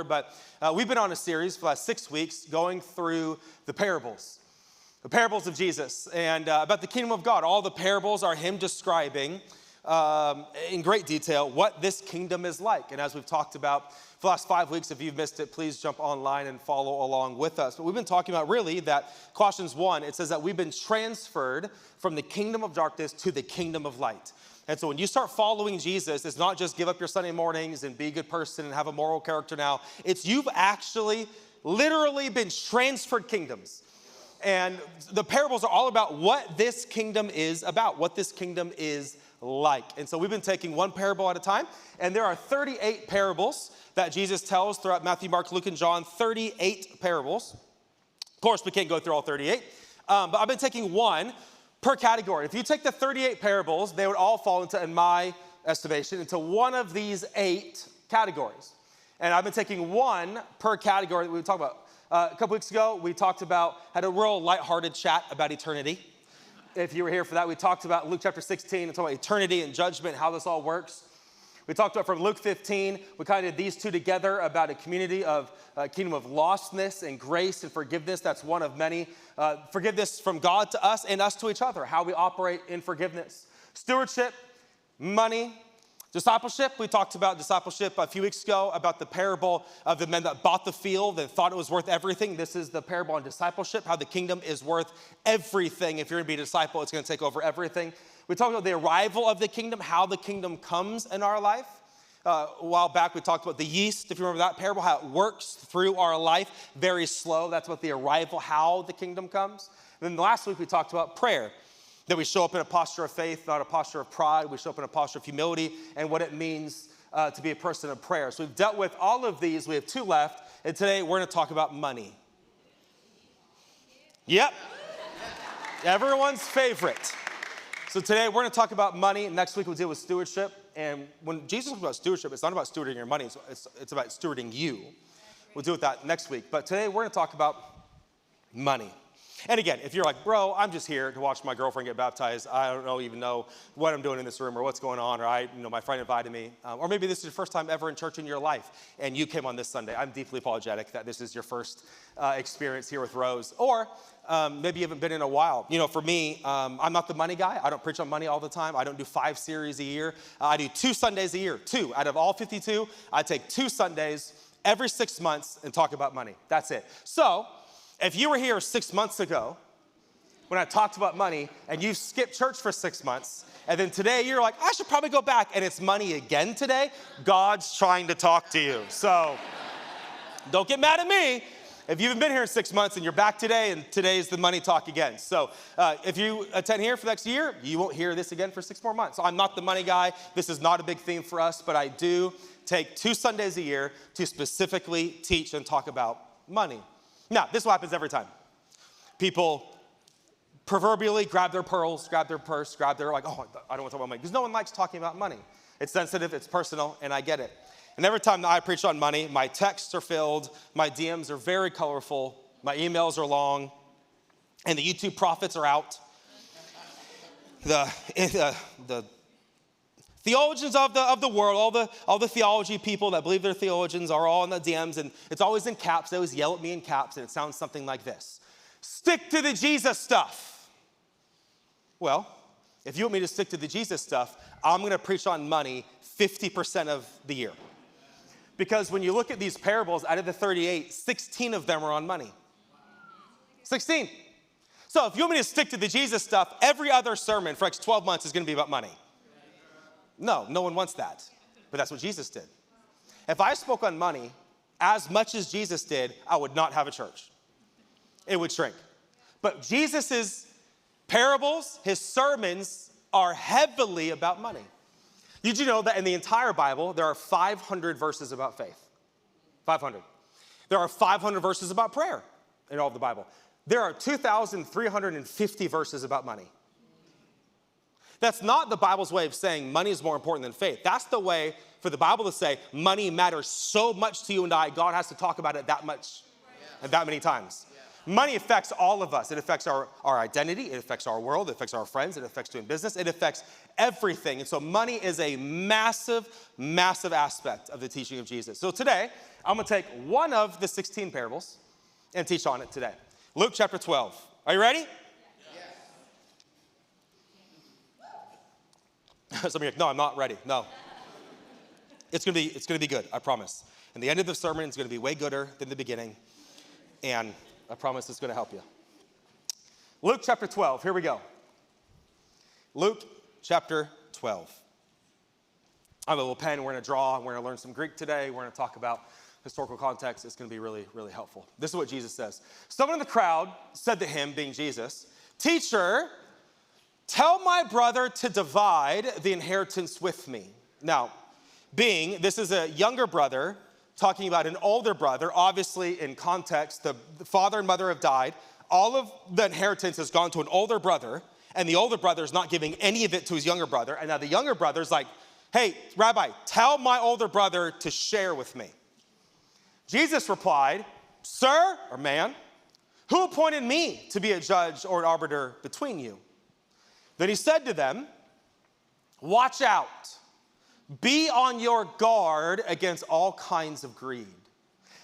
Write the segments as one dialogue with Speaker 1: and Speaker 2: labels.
Speaker 1: But we've been on a series for the last 6 weeks going through the parables of Jesus, and about the kingdom of God. All the parables are him describing in great detail what this kingdom is like. And as we've talked about for the last 5 weeks, if you've missed it, please jump online and follow along with us. But we've been talking about really that Colossians 1, it says that we've been transferred from the kingdom of darkness to the kingdom of light. And so when you start following Jesus, it's not just give up your Sunday mornings and be a good person and have a moral character now. It's you've actually literally been transferred kingdoms. And the parables are all about what this kingdom is about, what this kingdom is like. And so we've been taking one parable at a time. And there are 38 parables that Jesus tells throughout Matthew, Mark, Luke, and John. 38 parables. Of course, we can't go through all 38. But I've been taking one per category. If you take the 38 parables, they would all fall into, in my estimation, into one of these 8 categories. And I've been taking one per category that we would talk about. A couple weeks ago, we had a real lighthearted chat about eternity. If you were here for that, we talked about Luke chapter 16 and talked about eternity and judgment, how this all works. We talked about from Luke 15, we kind of did these two together about a community of kingdom of lostness and grace and forgiveness. That's one of many. Forgiveness from God to us and us to each other, how we operate in forgiveness. Stewardship, money, discipleship. We talked about discipleship a few weeks ago about the parable of the men that bought the field and thought it was worth everything. This is the parable on discipleship, how the kingdom is worth everything. If you're going to be a disciple, it's going to take over everything. We talked about the arrival of the kingdom, how the kingdom comes in our life. A while back, we talked about the yeast, if you remember that parable, how it works through our life, very slow. That's what the arrival, how the kingdom comes. And then last week, we talked about prayer, that we show up in a posture of faith, not a posture of pride. We show up in a posture of humility and what it means to be a person of prayer. So we've dealt with all of these. We have 2 left. And today, we're going to talk about money. Yep. Everyone's favorite. So today, we're going to talk about money. Next week, we'll deal with stewardship. And when Jesus talks about stewardship, it's not about stewarding your money. It's about stewarding you. We'll deal with that next week. But today, we're going to talk about money. And again, if you're like, bro, I'm just here to watch my girlfriend get baptized. I don't even know what I'm doing in this room or what's going on. Or my friend invited me. Or maybe this is your first time ever in church in your life. And you came on this Sunday. I'm deeply apologetic that this is your first experience here with Rose. Or maybe you haven't been in a while. For me, I'm not the money guy. I don't preach on money all the time. I don't do 5 series a year. I do 2 Sundays a year. 2 out of all 52. I take 2 Sundays every 6 months and talk about money. That's it. So if you were here 6 months ago when I talked about money and you skipped church for 6 months, and then today you're like, I should probably go back, and it's money again today, God's trying to talk to you. So don't get mad at me if you haven't been here in 6 months and you're back today, and today's the money talk again. So if you attend here for the next year, you won't hear this again for 6 more months. So I'm not the money guy. This is not a big theme for us, but I do take 2 Sundays a year to specifically teach and talk about money. Now, this is what happens every time. People proverbially grab their pearls, grab their purse, I don't want to talk about money. Because no one likes talking about money. It's sensitive, it's personal, and I get it. And every time that I preach on money, my texts are filled, my DMs are very colorful, my emails are long, and the YouTube prophets are out. The theologians of the world, all the theology people that believe they're theologians are all in the DMs, and it's always in caps. They always yell at me in caps, and it sounds something like this. Stick to the Jesus stuff. Well, if you want me to stick to the Jesus stuff, I'm going to preach on money 50% of the year. Because when you look at these parables, out of the 38, 16 of them are on money. 16. So if you want me to stick to the Jesus stuff, every other sermon for the next 12 months is going to be about money. No one wants that. But that's what Jesus did. If I spoke on money as much as Jesus did, I would not have a church. It would shrink. But Jesus's parables, his sermons, are heavily about money. Did you know that in the entire Bible, there are 500 verses about faith? 500. There are 500 verses about prayer in all of the Bible. There are 2,350 verses about money. That's not the Bible's way of saying money is more important than faith. That's the way for the Bible to say money matters so much to you and I, God has to talk about it that much and that many times. Money affects all of us. It affects our identity. It affects our world. It affects our friends. It affects doing business. It affects everything. And so money is a massive, massive aspect of the teaching of Jesus. So today, I'm going to take one of the 16 parables and teach on it today. Luke chapter 12. Are you ready? Yes. Some of you are like, no, I'm not ready. No. It's going to be good, I promise. And the end of the sermon is going to be way gooder than the beginning. And I promise it's going to help you. Luke chapter 12. Here we go. Luke chapter 12. I have a little pen. We're going to draw. We're going to learn some Greek today. We're going to talk about historical context. It's going to be really, really helpful. This is what Jesus says. Someone in the crowd said to him, being Jesus, "Teacher, tell my brother to divide the inheritance with me." Now, this is a younger brother talking about an older brother. Obviously, in context, the father and mother have died. All of the inheritance has gone to an older brother, and the older brother is not giving any of it to his younger brother. And now the younger brother's like, "Hey, Rabbi, tell my older brother to share with me." Jesus replied, "Sir," or man, "who appointed me to be a judge or an arbiter between you?" Then he said to them, "Watch out. Be on your guard against all kinds of greed.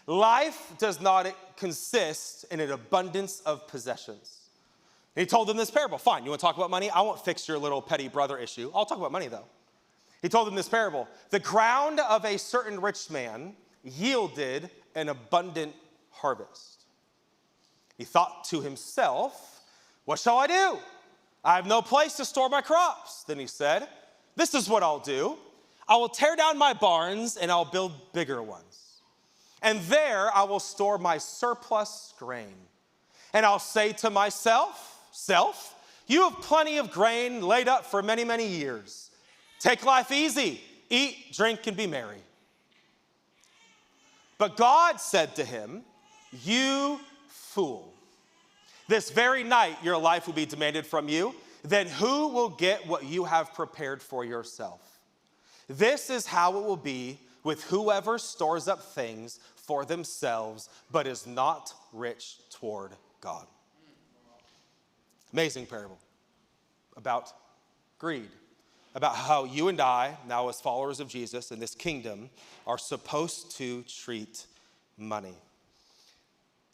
Speaker 1: Life does not consist in an abundance of possessions." And he told them this parable. Fine, you want to talk about money? I won't fix your little petty brother issue. I'll talk about money, though. He told them this parable. "The ground of a certain rich man yielded an abundant harvest. He thought to himself, 'What shall I do? I have no place to store my crops.' Then he said, 'This is what I'll do. I will tear down my barns and I'll build bigger ones. And there I will store my surplus grain. And I'll say to myself, self, you have plenty of grain laid up for many, many years. Take life easy. Eat, drink, and be merry.' But God said to him, 'You fool. This very night your life will be demanded from you. Then who will get what you have prepared for yourself? This is how it will be with whoever stores up things for themselves, but is not rich toward God.'" Amazing parable about greed, about how you and I, now as followers of Jesus in this kingdom, are supposed to treat money.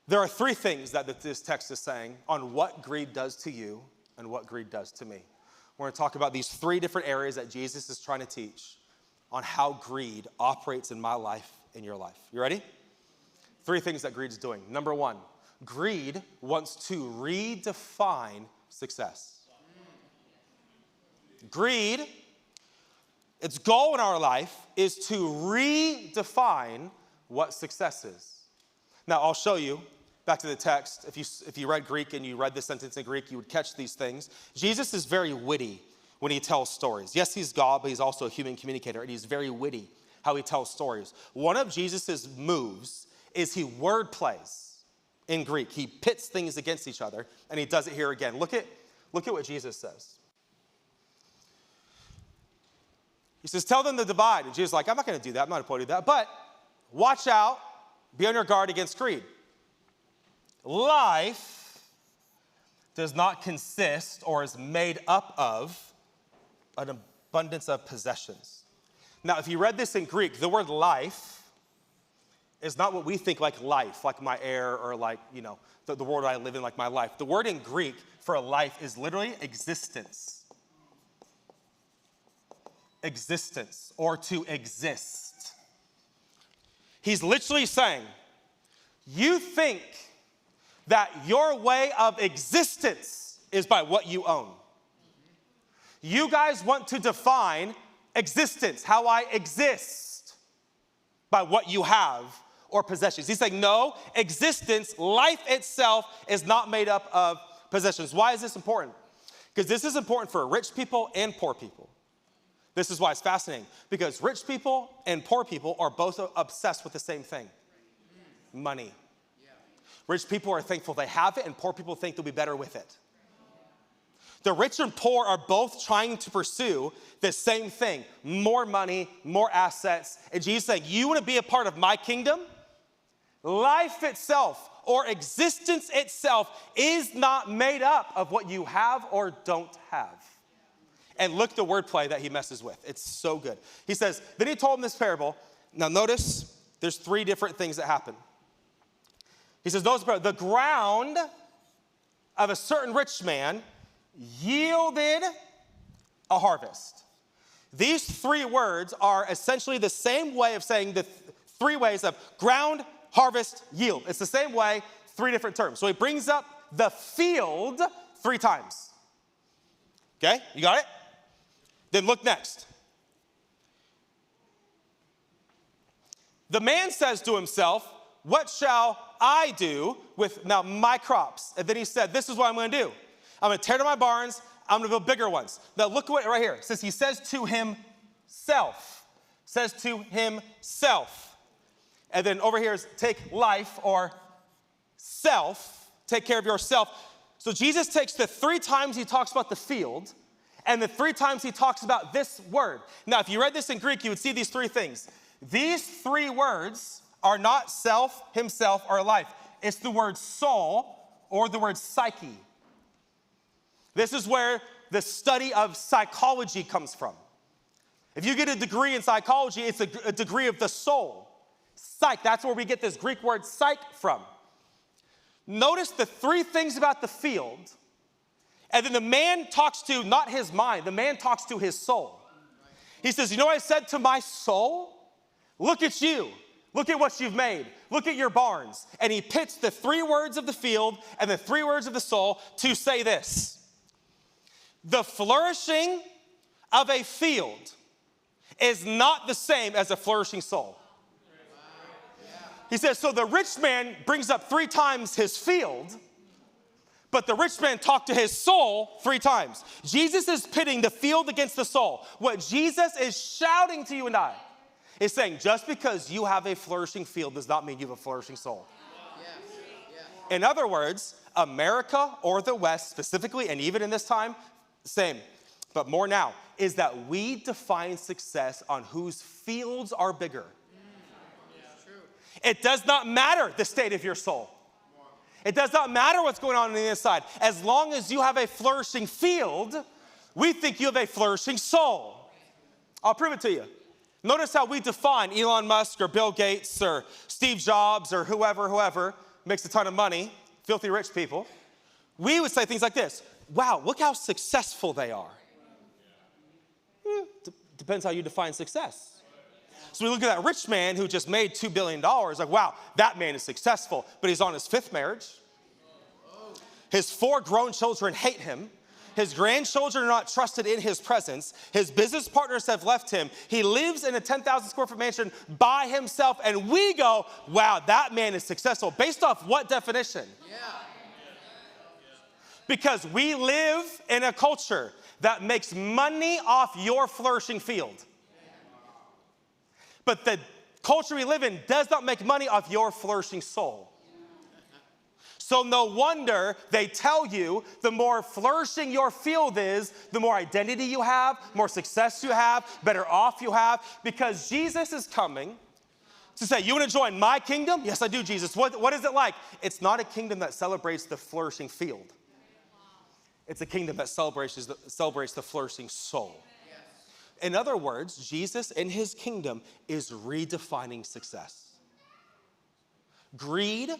Speaker 1: There are three things that this text is saying on what greed does to you and what greed does to me. We're going to talk about these three different areas that Jesus is trying to teach on how greed operates in my life, in your life. You ready? Three things that greed is doing. Number one, greed wants to redefine success. Greed, its goal in our life is to redefine what success is. Now, I'll show you. Back to the text. If you read Greek and you read this sentence in Greek, you would catch these things. Jesus is very witty when he tells stories. Yes, he's God, but he's also a human communicator, and he's very witty how he tells stories. One of Jesus's moves is he word plays in Greek. He pits things against each other, and he does it here again. Look at what Jesus says. He says, "Tell them to divide." And Jesus is like, "I'm not going to do that. I'm not going to do that. But watch out. Be on your guard against greed. Life does not consist or is made up of an abundance of possessions." Now, if you read this in Greek, the word life is not what we think like life, like my air or like, the world I live in, like my life. The word in Greek for life is literally existence. Existence, or to exist. He's literally saying, you think that your way of existence is by what you own. You guys want to define existence, how I exist, by what you have or possessions. He's saying, no, existence, life itself is not made up of possessions. Why is this important? Because this is important for rich people and poor people. This is why it's fascinating, because rich people and poor people are both obsessed with the same thing, money. Rich people are thankful they have it, and poor people think they'll be better with it. The rich and poor are both trying to pursue the same thing, more money, more assets. And Jesus is saying, you want to be a part of my kingdom? Life itself or existence itself is not made up of what you have or don't have. And look the wordplay that he messes with. It's so good. He says, then he told him this parable. Now notice there's three different things that happen. He says, the ground of a certain rich man yielded a harvest. These three words are essentially the same way of saying the three ways of ground, harvest, yield. It's the same way, three different terms. So he brings up the field three times. Okay, you got it? Then look next. The man says to himself, what shall I do with now my crops? And then he said, this is what I'm going to do. I'm going to tear down my barns. I'm going to build bigger ones. Now look at what right here. It says he says to himself. Says to himself. And then over here is take life or self. Take care of yourself. So Jesus takes the three times he talks about the field and the three times he talks about this word. Now, if you read this in Greek, you would see these three things. These three words are not self, himself, or life. It's the word soul or the word psyche. This is where the study of psychology comes from. If you get a degree in psychology, it's a degree of the soul. Psych, that's where we get this Greek word psych from. Notice the three things about the field, and then the man talks to not his mind, the man talks to his soul. He says, you know what I said to my soul? Look at you. Look at what you've made. Look at your barns. And he pits the three words of the field and the three words of the soul to say this. The flourishing of a field is not the same as a flourishing soul. He says, so the rich man brings up three times his field, but the rich man talked to his soul three times. Jesus is pitting the field against the soul. What Jesus is shouting to you and I is saying, just because you have a flourishing field does not mean you have a flourishing soul. In other words, America or the West specifically, and even in this time, same, but more now, is that we define success on whose fields are bigger. It does not matter the state of your soul. It does not matter what's going on the inside. As long as you have a flourishing field, we think you have a flourishing soul. I'll prove it to you. Notice how we define Elon Musk or Bill Gates or Steve Jobs or whoever makes a ton of money, filthy rich people. We would say things like this. Wow, look how successful they are. Depends how you define success. So we look at that rich man who just made $2 billion, like, wow, that man is successful, but he's on his fifth marriage. His 4 grown children hate him. His grandchildren are not trusted in his presence. His business partners have left him. He lives in a 10,000 square foot mansion by himself, and we go, wow, that man is successful. Based off what definition? Yeah. Because we live in a culture that makes money off your flourishing field. But the culture we live in does not make money off your flourishing soul. So no wonder they tell you the more flourishing your field is, the more identity you have, more success you have, better off you have, because Jesus is coming to say, you want to join my kingdom? Yes, I do, Jesus. What is it like? It's not a kingdom that celebrates the flourishing field. It's a kingdom that celebrates the flourishing soul. In other words, Jesus in his kingdom is redefining success. Greed,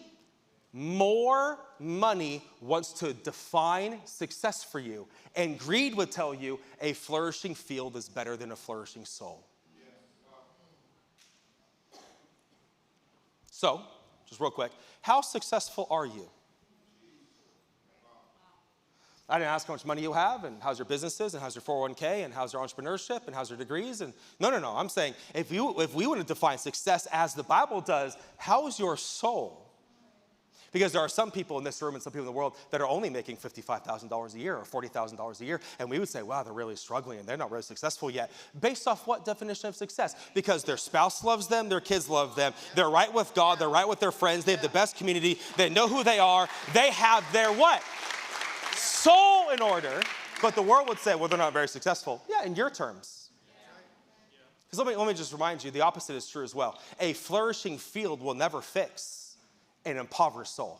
Speaker 1: more money wants to define success for you. And greed would tell you a flourishing field is better than a flourishing soul. So, just real quick, how successful are you? I didn't ask how much money you have and how's your businesses and how's your 401k and how's your entrepreneurship and how's your degrees. And no. I'm saying if we want to define success as the Bible does, how is your soul? Because there are some people in this room and some people in the world that are only making $55,000 a year or $40,000 a year. And we would say, wow, they're really struggling and they're not really successful yet. Based off what definition of success? Because their spouse loves them, their kids love them, they're right with God, they're right with their friends, they have the best community, they know who they are, they have their what? Soul in order, but the world would say, well, they're not very successful. Yeah, in your terms. Because let me just remind you, the opposite is true as well. A flourishing field will never fix an impoverished soul.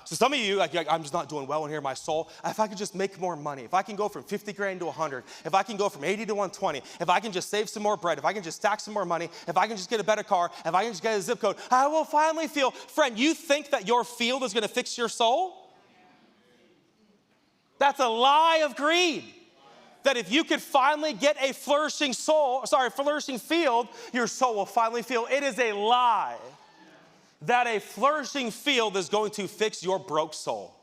Speaker 1: So some of you, like, I'm just not doing well in here, my soul. If I could just make more money, if I can go from 50 grand to 100, if I can go from 80 to 120, if I can just save some more bread, if I can just stack some more money, if I can just get a better car, if I can just get a zip code, I will finally feel. Friend, you think that your field is going to fix your soul? That's a lie of greed. That if you could finally get a flourishing field, your soul will finally feel. It is a lie that a flourishing field is going to fix your broke soul.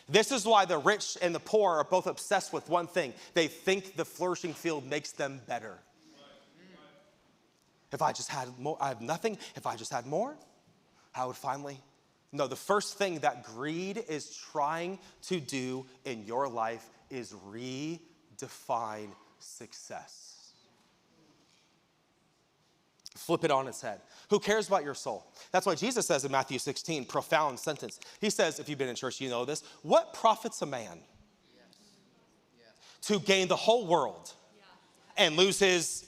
Speaker 1: This is why the rich and the poor are both obsessed with one thing. They think the flourishing field makes them better. If I just had more, I have nothing. If I just had more, I would finally. No, the first thing that greed is trying to do in your life is redefine success. Flip it on its head. Who cares about your soul? That's why Jesus says in Matthew 16, profound sentence. He says, if you've been in church, you know this. What profits a man to gain the whole world and lose his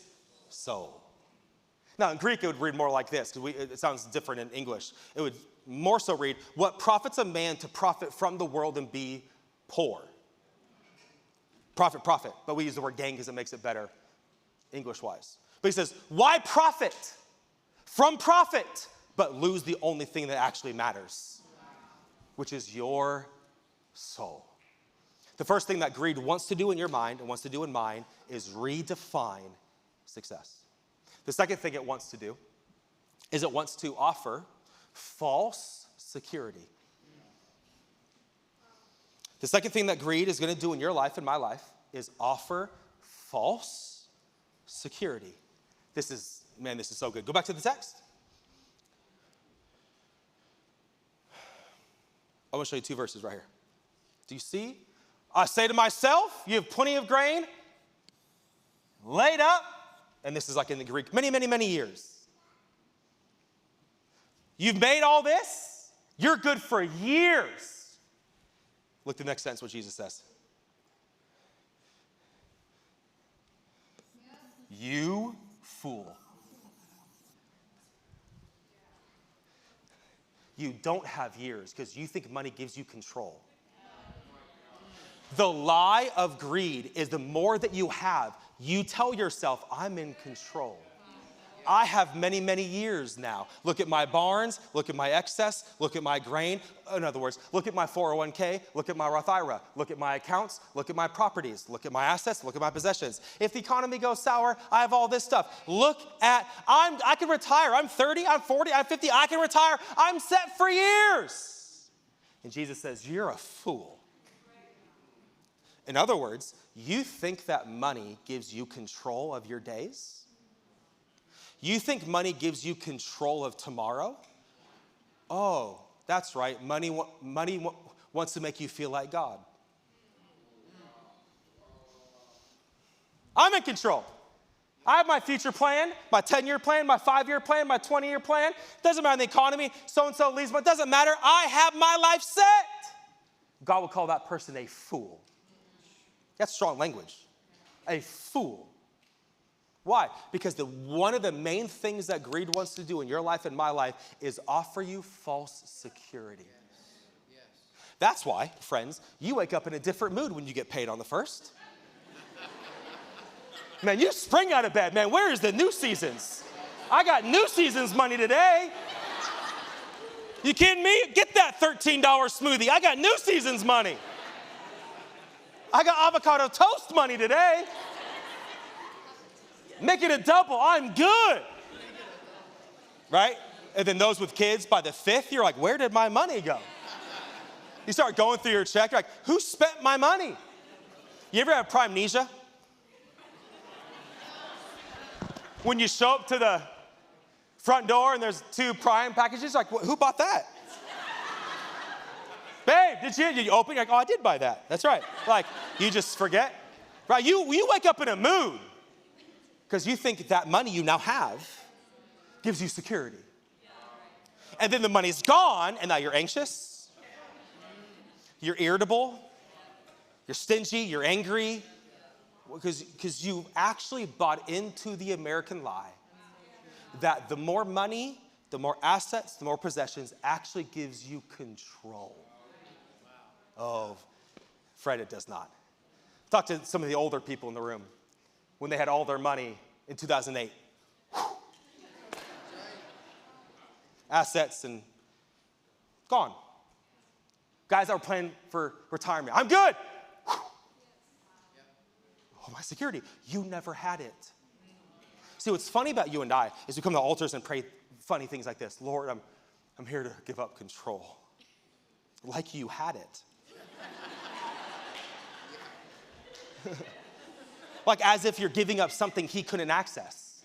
Speaker 1: soul? Now, in Greek, it would read more like this, because it sounds different in English. It would more so read, what profits a man to profit from the world and be poor? Profit. But we use the word gain because it makes it better English-wise. But he says, why profit from profit, but lose the only thing that actually matters, which is your soul. The first thing that greed wants to do in your mind and wants to do in mine is redefine success. The second thing it wants to do is it wants to offer false security. The second thing that greed is going to do in your life and my life is offer false security. This is so good. Go back to the text. I want to show you two verses right here. Do you see? I say to myself, you have plenty of grain laid up, and this is like in the Greek, many, many, many years. You've made all this, you're good for years. Look at the next sentence, what Jesus says. You fool. You don't have years because you think money gives you control. The lie of greed is the more that you have, you tell yourself, I'm in control. I have many, many years now. Look at my barns, look at my excess, look at my grain. In other words, look at my 401k, look at my Roth IRA, look at my accounts, look at my properties, look at my assets, look at my possessions. If the economy goes sour, I have all this stuff. I can retire. I'm 30, I'm 40, I'm 50, I can retire. I'm set for years. And Jesus says, you're a fool. In other words, you think that money gives you control of your days? You think money gives you control of tomorrow? Oh, that's right. Money wants to make you feel like God. I'm in control. I have my future plan, my 10-year plan, my 5-year plan, my 20-year plan. Doesn't matter the economy, so-and-so leaves, but it doesn't matter. I have my life set. God will call that person a fool. That's strong language. A fool. Why? Because one of the main things that greed wants to do in your life and my life is offer you false security. Yes. That's why, friends, you wake up in a different mood when you get paid on the 1st. Man, you spring out of bed. Man, where is the new seasons? I got new seasons money today. You kidding me? Get that $13 smoothie. I got new seasons money. I got avocado toast money today. Make it a double. I'm good. Right? And then those with kids, by the 5th, you're like, where did my money go? You start going through your check, you're like, who spent my money? You ever have primnesia? When you show up to the front door and there's 2 Prime packages, like, who bought that? Babe, did you open? You're like, oh, I did buy that. That's right. Like, you just forget. Right? You wake up in a mood. Because you think that money you now have gives you security. And then the money's gone, and now you're anxious. You're irritable. You're stingy. You're angry. Because you actually bought into the American lie that the more money the more assets, the more possessions actually gives you control. Oh, Fred, it does not. Talk to some of the older people in the room when they had all their money in 2008. Assets and gone. Guys that were planning for retirement. I'm good. Oh, my security. You never had it. See, what's funny about you and I is we come to the altars and pray funny things like this. Lord, I'm here to give up control. Like you had it. Like as if you're giving up something he couldn't access.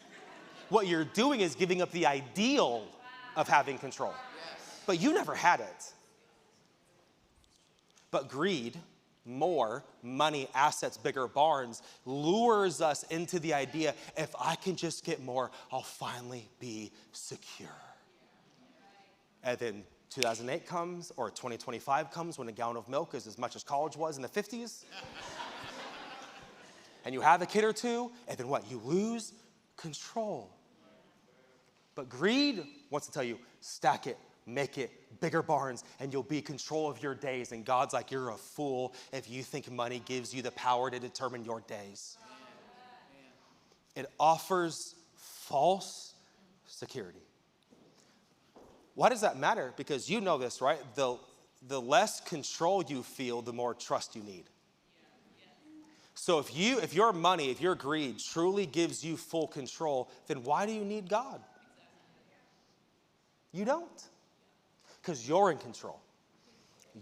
Speaker 1: What you're doing is giving up the ideal of having control. But you never had it. But greed, more, money, assets, bigger barns, lures us into the idea, if I can just get more, I'll finally be secure. And then 2008 comes, or 2025 comes, when a gallon of milk is as much as college was in the 50s. And you have a kid or two, and then what? You lose control. But greed wants to tell you, stack it, make it, bigger barns, and you'll be in control of your days. And God's like, you're a fool if you think money gives you the power to determine your days. It offers false security. Why does that matter? Because you know this, right? The less control you feel, the more trust you need. So if your money, if your greed truly gives you full control, then why do you need God? You don't. Because you're in control.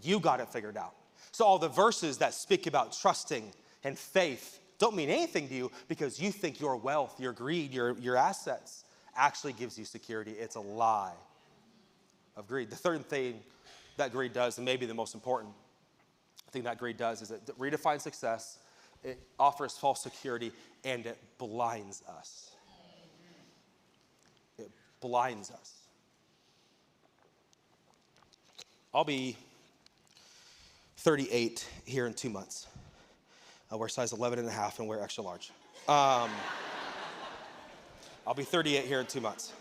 Speaker 1: You got it figured out. So all the verses that speak about trusting and faith don't mean anything to you because you think your wealth, your greed, your assets actually gives you security. It's a lie of greed. The third thing that greed does, and maybe the most important thing that greed does, is it redefines success, it offers false security, and it blinds us. It blinds us. I'll be 38 here in 2 months. I wear size 11 and a half and wear extra large. I'll be 38 here in 2 months.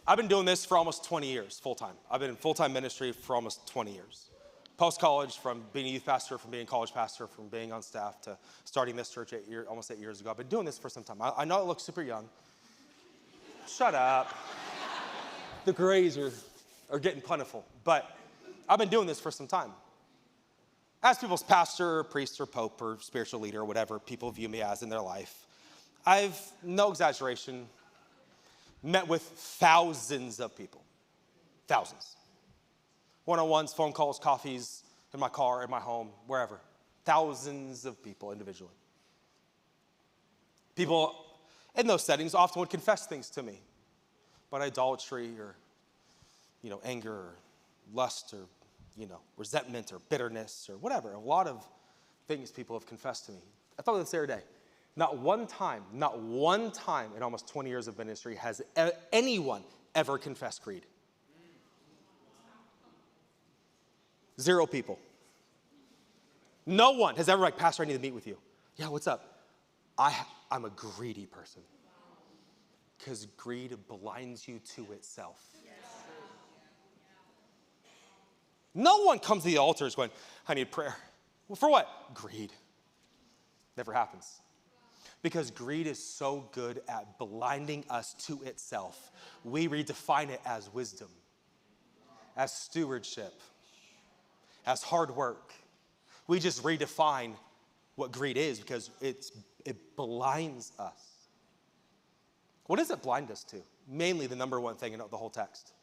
Speaker 1: I've been doing this for almost 20 years, full-time. I've been in full-time ministry for almost 20 years. Post-college, from being a youth pastor, from being a college pastor, from being on staff to starting this church almost 8 years ago. I've been doing this for some time. I know it looks super young. Shut up. The grays are getting plentiful, but I've been doing this for some time. As people's pastor, or priest, or pope, or spiritual leader, or whatever people view me as in their life, I've, no exaggeration, met with thousands of people. Thousands. One-on-ones, phone calls, coffees, in my car, in my home, wherever. Thousands of people individually. People in those settings often would confess things to me about idolatry or, anger or lust or, resentment or bitterness or whatever. A lot of things people have confessed to me. I thought of this every day. Not one time in almost 20 years of ministry has anyone ever confessed greed. 0 people. No one has ever Pastor, I need to meet with you. Yeah, what's up? I'm a greedy person. Because greed blinds you to itself. No one comes to the altars going, I need prayer. Well, for what? Greed. Never happens. Because greed is so good at blinding us to itself. We redefine it as wisdom, as stewardship, as hard work. We just redefine what greed is because it blinds us. What does it blind us to? Mainly the number one thing in the whole text.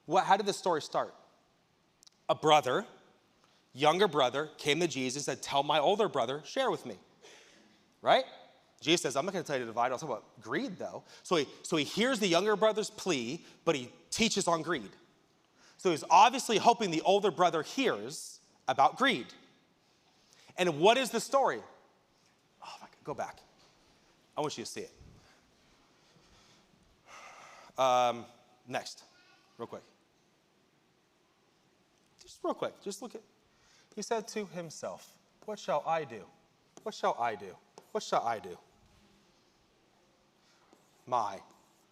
Speaker 1: How did this story start? A brother, younger brother, came to Jesus and said, tell my older brother, share with me. Right? Jesus says, I'm not going to tell you to divide. I'll talk about greed, though. So he hears the younger brother's plea, but he teaches on greed. So he's obviously hoping the older brother hears about greed. And what is the story? Oh, my God, go back. I want you to see it. Next, real quick. Just real quick, just look at, he said to himself, what shall I do? What shall I do? What shall I do?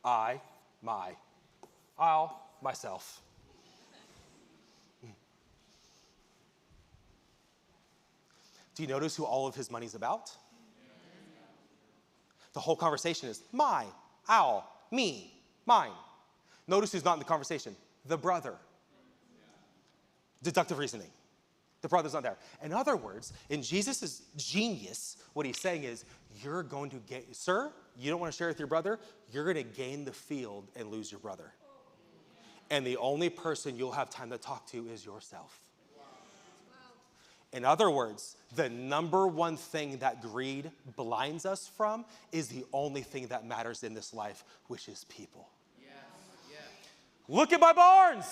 Speaker 1: I myself. Do you notice who all of his money's about? The whole conversation is my, our, me, mine. Notice who's not in the conversation. The brother. Deductive reasoning. The brother's not there. In other words, in Jesus' genius, what he's saying is, you're going to get, sir, you don't want to share with your brother, you're going to gain the field and lose your brother. And the only person you'll have time to talk to is yourself. In other words, the number one thing that greed blinds us from is the only thing that matters in this life, which is people. Yes. Yes. Look at my barns.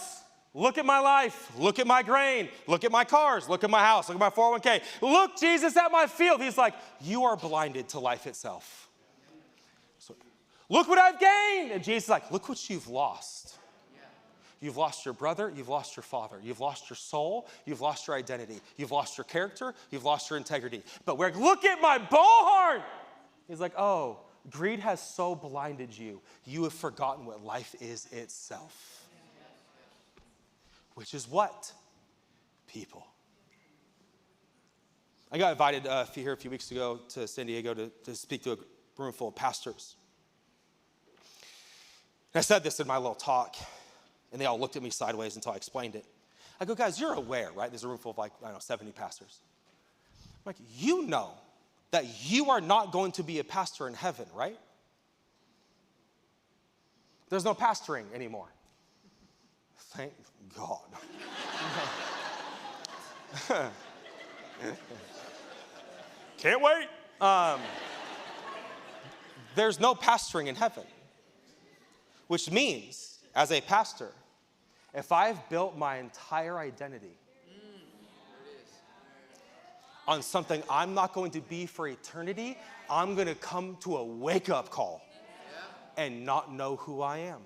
Speaker 1: Look at my life. Look at my grain. Look at my cars. Look at my house. Look at my 401k. Look, Jesus, at my field. He's like, you are blinded to life itself. So, look what I've gained. And Jesus is like, look what you've lost. You've lost your brother, you've lost your father, you've lost your soul, you've lost your identity, you've lost your character, you've lost your integrity. But we're like, look at my bullhorn. He's like, oh, greed has so blinded you, you have forgotten what life is itself. Which is what? People. I got invited here a few weeks ago to San Diego to speak to a room full of pastors. And I said this in my little talk. And they all looked at me sideways until I explained it. I go, guys, you're aware, right? There's a room full of 70 pastors. I'm like, you know that you are not going to be a pastor in heaven, right? There's no pastoring anymore. Thank God. Can't wait. There's no pastoring in heaven, which means, as a pastor, if I've built my entire identity on something I'm not going to be for eternity, I'm going to come to a wake-up call and not know who I am.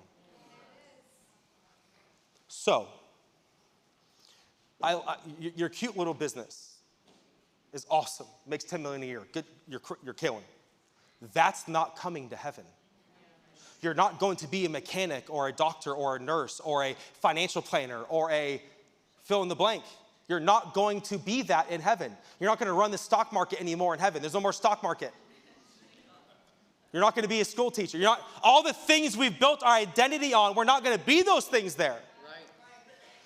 Speaker 1: So, your cute little business is awesome. Makes $10 million a year. Good, you're killing. That's not coming to heaven. You're not going to be a mechanic or a doctor or a nurse or a financial planner or a fill in the blank. You're not going to be that in heaven. You're not going to run the stock market anymore in heaven. There's no more stock market. You're not going to be a school teacher. You're not, all the things we've built our identity on, we're not going to be those things there. Right.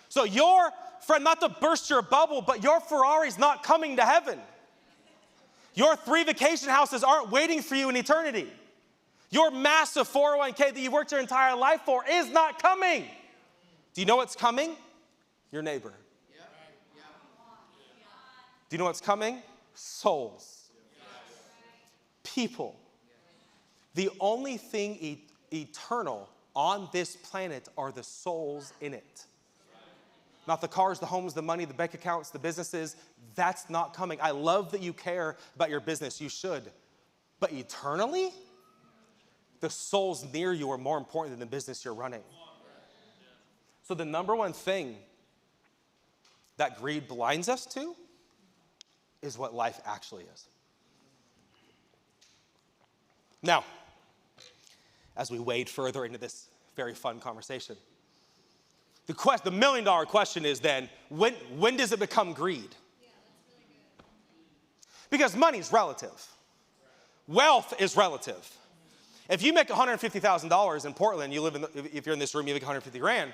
Speaker 1: So your friend, not to burst your bubble, but your Ferrari's not coming to heaven. Your 3 vacation houses aren't waiting for you in eternity. Your massive 401k that you've worked your entire life for is not coming. Do you know what's coming? Your neighbor. Do you know what's coming? Souls. People. The only thing eternal on this planet are the souls in it. Not the cars, the homes, the money, the bank accounts, the businesses. That's not coming. I love that you care about your business. You should. But eternally, the souls near you are more important than the business you're running. So the number one thing that greed blinds us to is what life actually is. Now, as we wade further into this very fun conversation, the million-dollar question is then, when does it become greed? Yeah, that's really good. Because money's relative. Wealth is relative. If you make $150,000 in Portland, if you're in this room, you make 150 grand,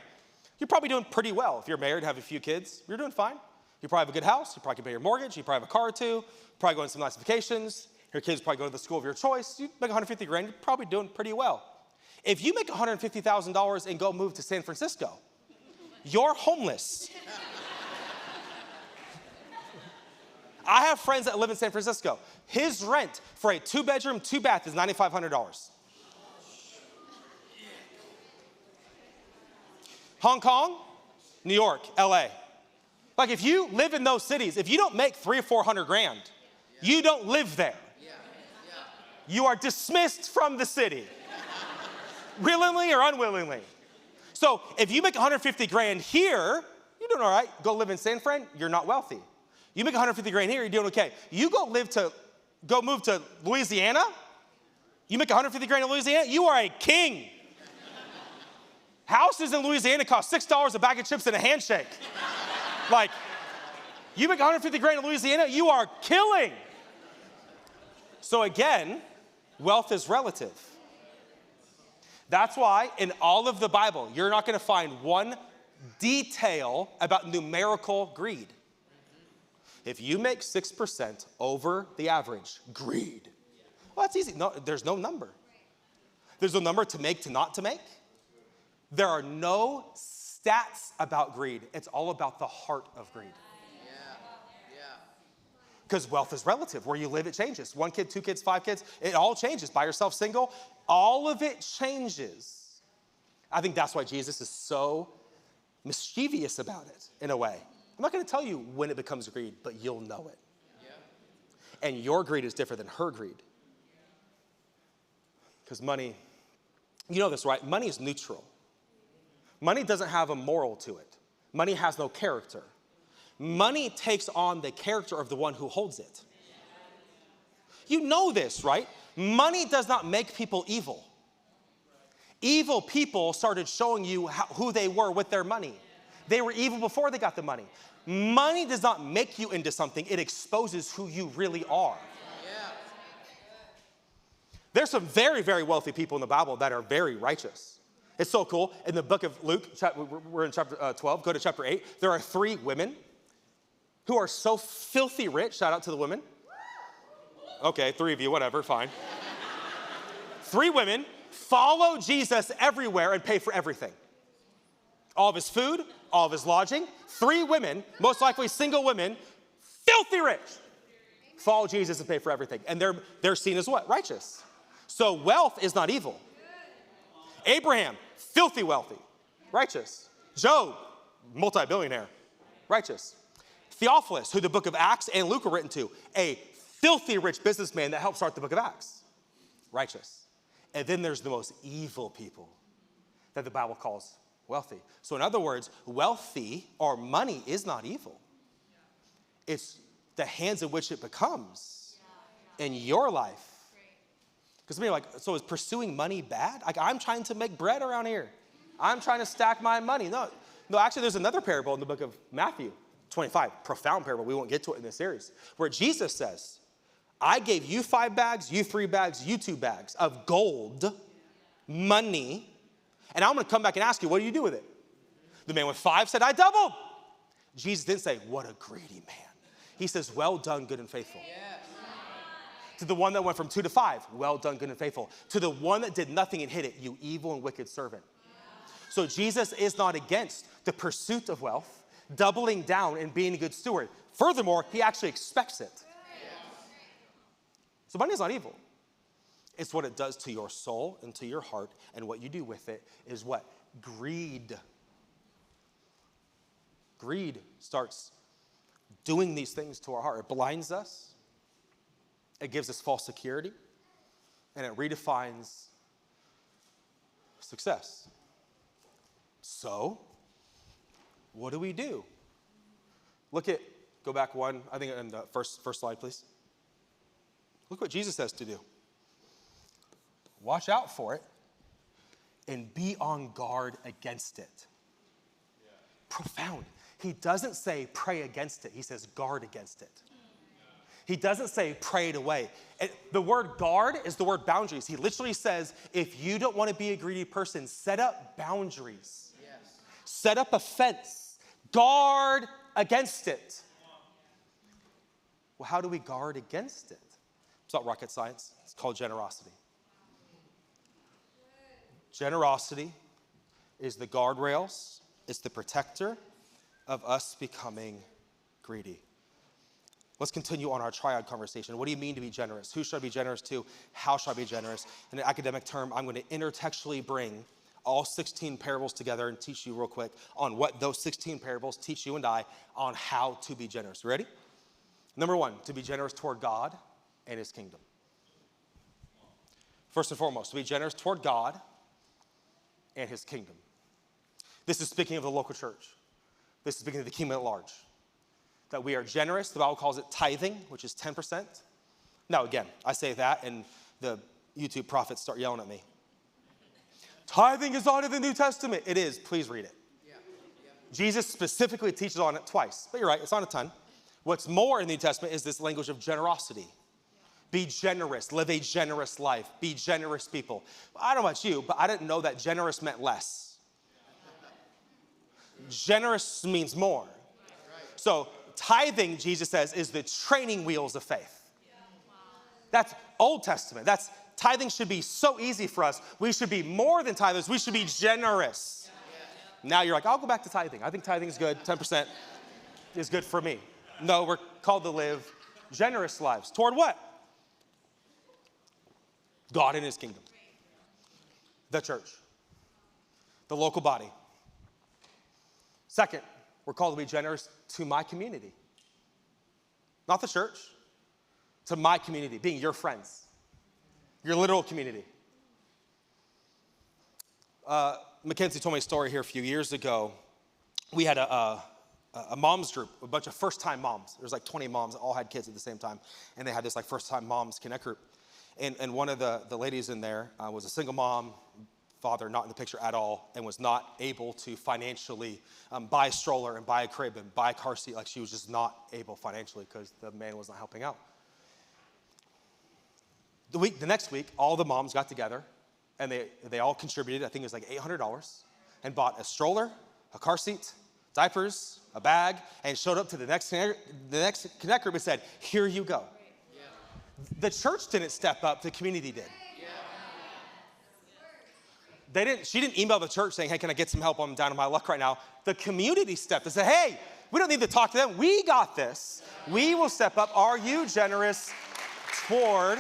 Speaker 1: you're probably doing pretty well. If you're married, have a few kids, you're doing fine. You probably have a good house, you probably can pay your mortgage, you probably have a car or two, probably go on some nice vacations, your kids probably go to the school of your choice, you make 150 grand, you're probably doing pretty well. If you make $150,000 and go move to San Francisco, you're homeless. I have friends that live in San Francisco. His rent for a 2-bedroom, 2-bath is $9,500. Hong Kong, New York, LA. Like if you live in those cities, if you don't make 300 or 400 grand, you don't live there. You are dismissed from the city, willingly or unwillingly. So if you make 150 grand here, you're doing all right. Go live in San Fran, you're not wealthy. You make 150 grand here, you're doing okay. You go move to Louisiana, you make 150 grand in Louisiana, you are a king. Houses in Louisiana cost $6 a bag of chips and a handshake. Like, you make 150 grand in Louisiana, you are killing. So again, wealth is relative. That's why in all of the Bible, you're not gonna find one detail about numerical greed. If you make 6% over the average, greed. Well, that's easy. No, there's no number. There's no number to make, to not to make. There are no stats about greed. It's all about the heart of greed. Because wealth is relative. Where you live, it changes. 1 kid, 2 kids, 5 kids, it all changes. By yourself, single, all of it changes. I think that's why Jesus is so mischievous about it, in a way. I'm not going to tell you when it becomes greed, but you'll know it. And your greed is different than her greed. Because money, you know this, right? Money is neutral. Money doesn't have a moral to it. Money has no character. Money takes on the character of the one who holds it. You know this, right? Money does not make people evil. Evil people started showing you who they were with their money. They were evil before they got the money. Money does not make you into something. It exposes who you really are. There's some very, very wealthy people in the Bible that are very righteous. It's so cool. In the book of Luke, we're in chapter 12, go to chapter 8. There are 3 women who are so filthy rich. Shout out to the women. Okay, 3 of you, whatever, fine. 3 women follow Jesus everywhere and pay for everything. All of his food, all of his lodging. 3 women, most likely single women, filthy rich, follow Jesus and pay for everything. And they're seen as what? Righteous. So wealth is not evil. Abraham, filthy wealthy, righteous. Job, multi-billionaire, righteous. Theophilus, who the book of Acts and Luke are written to, a filthy rich businessman that helped start the book of Acts, righteous. And then there's the most evil people that the Bible calls wealthy. So in other words, wealthy or money is not evil. It's the hands in which it becomes in your life. Because maybe like, so is pursuing money bad? Like, I'm trying to make bread around here. I'm trying to stack my money. No, actually there's another parable in the book of Matthew 25, profound parable. We won't get to it in this series, where Jesus says, I gave you 5 bags, you 3 bags, you 2 bags of gold, money, and I'm going to come back and ask you, what do you do with it? The man with 5 said, I doubled. Jesus didn't say, what a greedy man. He says, well done, good and faithful. Yes. To the one that went from 2 to 5, well done, good and faithful. To the one that did nothing and hid it, you evil and wicked servant. So Jesus is not against the pursuit of wealth, doubling down and being a good steward. Furthermore, he actually expects it. So money is not evil. It's what it does to your soul and to your heart, and what you do with it is what? Greed. Greed starts doing these things to our heart. It blinds us. It gives us false security, and it redefines success. So, what do we do? Go back one, I think in the first slide, please. Look what Jesus says to do. Watch out for it and be on guard against it. Yeah. Profound. He doesn't say pray against it. He says guard against it. He doesn't say pray it away. The word guard is the word boundaries. He literally says, if you don't want to be a greedy person, set up boundaries. Yes. Set up a fence. Guard against it. Well, how do we guard against it? It's not rocket science. It's called generosity. Generosity is the guardrails. It's the protector of us becoming greedy. Let's continue on our triad conversation. What do you mean to be generous? Who should I be generous to? How should I be generous? In an academic term, I'm going to intertextually bring all 16 parables together and teach you real quick on what those 16 parables teach you and I on how to be generous. Ready? Number 1, to be generous toward God and his kingdom. First and foremost, to be generous toward God and his kingdom. This is speaking of the local church. This is speaking of the kingdom at large. That we are generous. The Bible calls it tithing, which is 10%. Now, again, I say that and the YouTube prophets start yelling at me. Tithing is not in the New Testament. It is. Please read it. Jesus specifically teaches on it twice. But you're right, it's not a ton. What's more in the New Testament is this language of generosity. Be generous. Live a generous life. Be generous people. I don't know about you, but I didn't know that generous meant less. Generous means more. So tithing, Jesus says, is the training wheels of faith. That's Old Testament. Tithing should be so easy for us. We should be more than tithers. We should be generous. Now you're like, I'll go back to tithing. I think tithing is good. 10% is good for me. No, we're called to live generous lives. Toward what? God and his kingdom. The church. The local body. Second, we're called to be generous to my community. Not the church. To my community, being your friends. Your literal community. Mackenzie told me a story here a few years ago. We had a mom's group, a bunch of first-time moms. There was like 20 moms that all had kids at the same time. And they had this like first-time moms connect group. And one of the ladies in there was a single mom, father not in the picture at all, and was not able to financially buy a stroller and buy a crib and buy a car seat. Like she was just not able financially because the man was not helping out. The next week, all the moms got together and they all contributed, I think it was like $800, and bought a stroller, a car seat, diapers, a bag, and showed up to the next connect group and said, here you go. Yeah. The church didn't step up, the community did. Yeah. She didn't email the church saying, hey, can I get some help? I'm down on my luck right now. The community stepped and said, hey, we don't need to talk to them. We got this. We will step up. Are you generous toward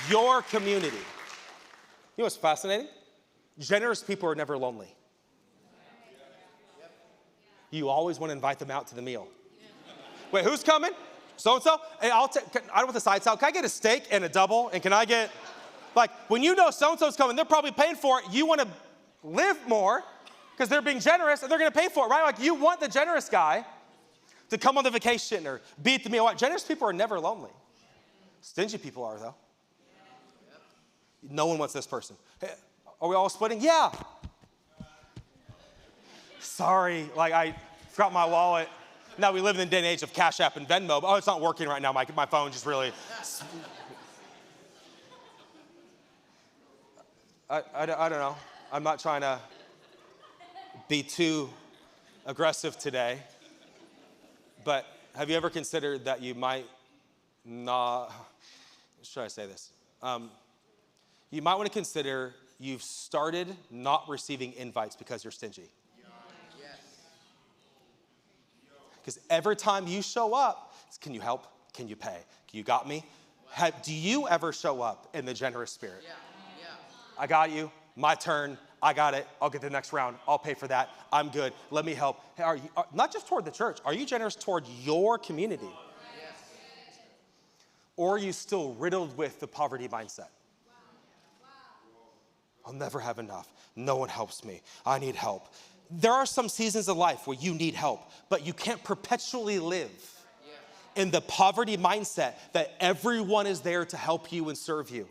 Speaker 1: your community? You know what's fascinating? Generous people are never lonely. You always want to invite them out to the meal. Wait, who's coming? So-and-so? Hey, I don't want the side salad. Can I get a steak and a double? And can I get, like, when you know so-and-so's coming, they're probably paying for it. You want to live more because they're being generous and they're going to pay for it, right? Like, you want the generous guy to come on the vacation or be at the meal. Generous people are never lonely. Stingy people are, though. No one wants this person. Hey, are we all splitting? Yeah. Sorry, like I forgot my wallet. Now we live in the day and age of Cash App and Venmo. But, it's not working right now. My phone just really. I don't know. I'm not trying to be too aggressive today. But have you ever considered that you might not, should I say this? You might want to consider you've started not receiving invites because you're stingy. Because every time you show up, it's, can you help? Can you pay? You got me? Do you ever show up in the generous spirit? I got you. My turn. I got it. I'll get the next round. I'll pay for that. I'm good. Let me help. Hey, are you not just toward the church? Are you generous toward your community? Or are you still riddled with the poverty mindset? I'll never have enough. No one helps me. I need help. There are some seasons of life where you need help, but you can't perpetually live in the poverty mindset that everyone is there to help you and serve you.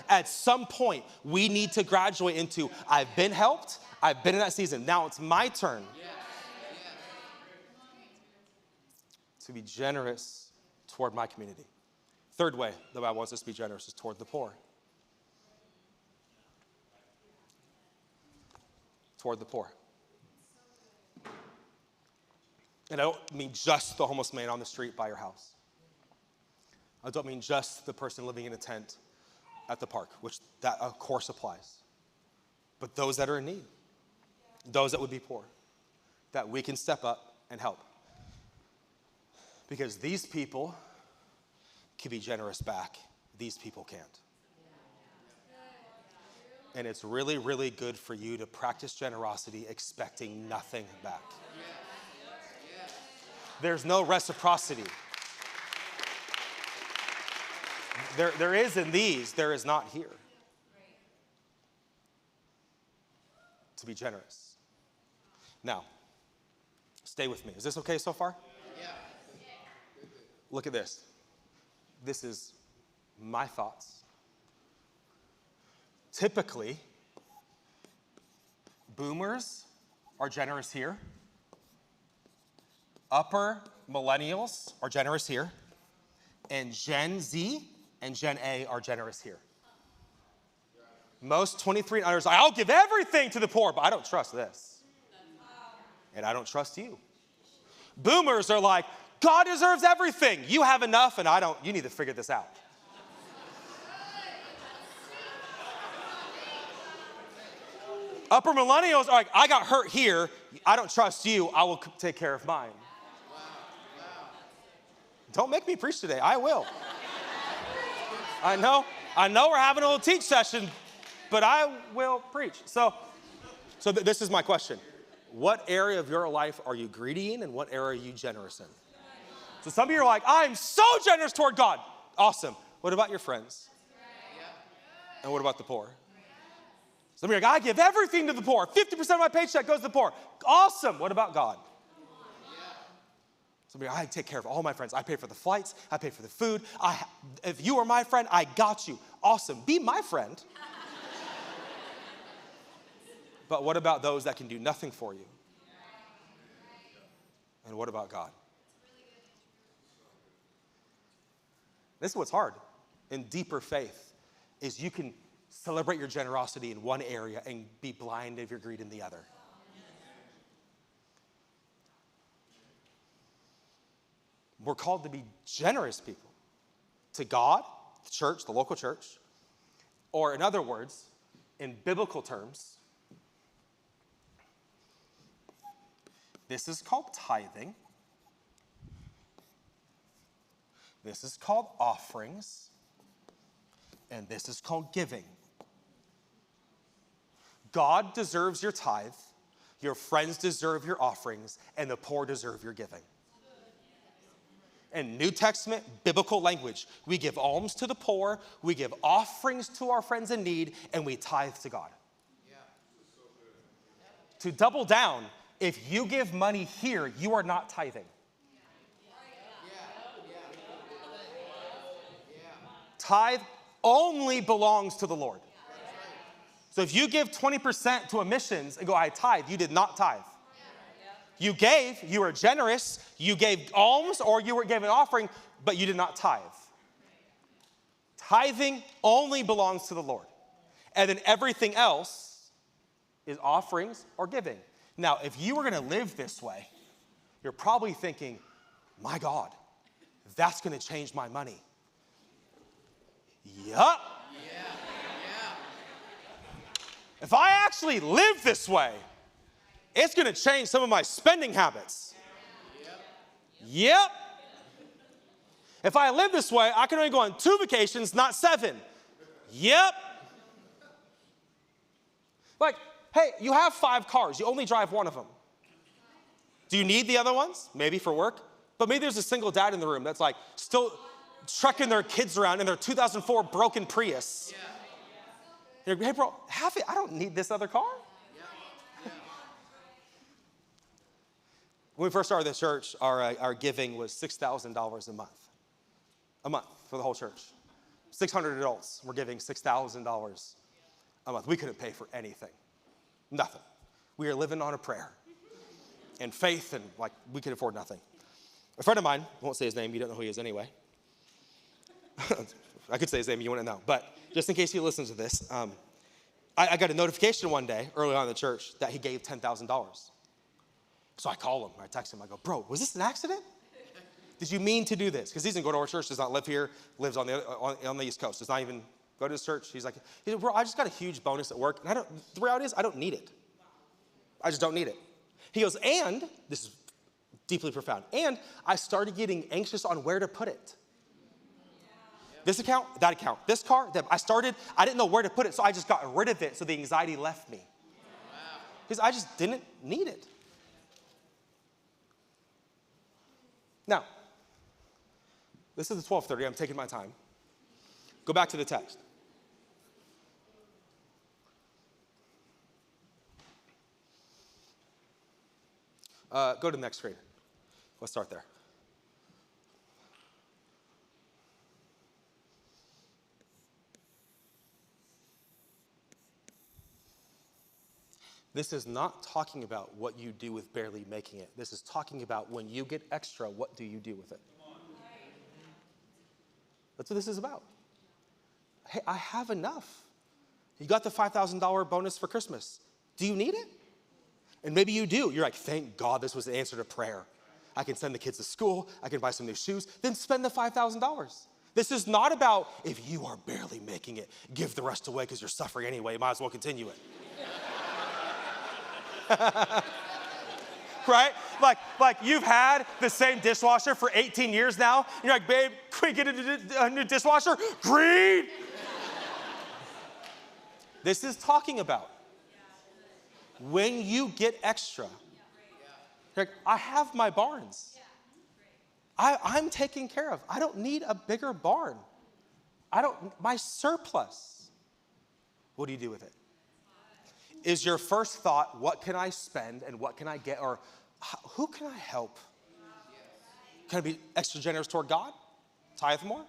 Speaker 1: At some point, we need to graduate into, I've been helped, I've been in that season. Now it's my turn to be generous toward my community. Third way the Bible wants us to be generous is toward the poor. Toward the poor. And I don't mean just the homeless man on the street by your house. I don't mean just the person living in a tent at the park, which that of course applies. But those that are in need, those that would be poor, that we can step up and help. Because these people can be generous back. These people can't. And it's really, really good for you to practice generosity expecting nothing back. There's no reciprocity. There is in these, there is not here. To be generous. Now, stay with me. Is this okay so far? Yeah. Look at this. This is my thoughts. typically, boomers are generous here. Upper millennials are generous here. And Gen Z and Gen A are generous here. Most 23 and unders, I'll give everything to the poor, but I don't trust this. And I don't trust you. Boomers are like, God deserves everything. You have enough and I don't. You need to figure this out. Upper millennials are like, I got hurt here. I don't trust you. I will take care of mine. Don't make me preach today. I will. I know we're having a little teach session, but I will preach. So this is my question. What area of your life are you greedy in and what area are you generous in? So some of you are like, I'm so generous toward God. Awesome. What about your friends? And what about the poor? Some of you are like, I give everything to the poor. 50% of my paycheck goes to the poor. Awesome. What about God? Some of you are, I take care of all my friends. I pay for the flights. I pay for the food. If you are my friend, I got you. Awesome. Be my friend. But what about those that can do nothing for you? And what about God? This is what's hard in deeper faith is you can celebrate your generosity in one area and be blind of your greed in the other. We're called to be generous people to God, the church, the local church, or in other words, in biblical terms, this is called tithing. This is called offerings. And this is called giving. God deserves your tithe, your friends deserve your offerings, and the poor deserve your giving. In New Testament biblical language, we give alms to the poor, we give offerings to our friends in need, and we tithe to God. Yeah. To double down, if you give money here, you are not tithing. Tithe only belongs to the Lord. So if you give 20% to a missions and go, I tithe, you did not tithe. You gave, you were generous, you gave alms or you were giving an offering, but you did not tithe. Tithing only belongs to the Lord. And then everything else is offerings or giving. Now, if you were going to live this way, you're probably thinking, my God, that's going to change my money. Yup. If I actually live this way, it's going to change some of my spending habits. Yep. If I live this way, I can only go on 2 vacations, not 7. Yep. Like, hey, you have 5 cars. You only drive one of them. Do you need the other ones? Maybe for work. But maybe there's a single dad in the room that's like still trucking their kids around in their 2004 broken Prius. You're like, hey, bro, I don't need this other car. When we first started the church, our giving was $6,000 a month. A month for the whole church. 600 adults were giving $6,000 a month. We couldn't pay for anything. Nothing. We were living on a prayer and faith, and like we could afford nothing. A friend of mine, I won't say his name, you don't know who he is anyway. I could say his name, you wouldn't know. But just in case he listens to this, I got a notification one day early on in the church that he gave $10,000. So I call him, I text him, I go, bro, was this an accident? Did you mean to do this? Because he doesn't go to our church, does not live here, lives on the East Coast, does not even go to his church. He's like, bro, I just got a huge bonus at work, and the reality is I don't need it. I just don't need it. He goes, and, this is deeply profound, and I started getting anxious on where to put it. This account, that account, this car, that I didn't know where to put it, so I just got rid of it, so the anxiety left me. Because I just didn't need it. Now, this is the 12:30, I'm taking my time. Go back to the text. Go to the next screen. Let's start there. This is not talking about what you do with barely making it. This is talking about when you get extra, what do you do with it? That's what this is about. Hey, I have enough. You got the $5,000 bonus for Christmas. Do you need it? And maybe you do. You're like, thank God this was the answer to prayer. I can send the kids to school. I can buy some new shoes. Then spend the $5,000. This is not about if you are barely making it, give the rest away because you're suffering anyway. Might as well continue it. Right? Like you've had the same dishwasher for 18 years now. You're like, babe, can we get a new dishwasher? Greed. This is talking about when you get extra. You're like, I have my barns. I'm taken care of. I don't need a bigger barn. My surplus. What do you do with it? Is your first thought, what can I spend and what can I get? Or who can I help? Can I be extra generous toward God? Tithe more?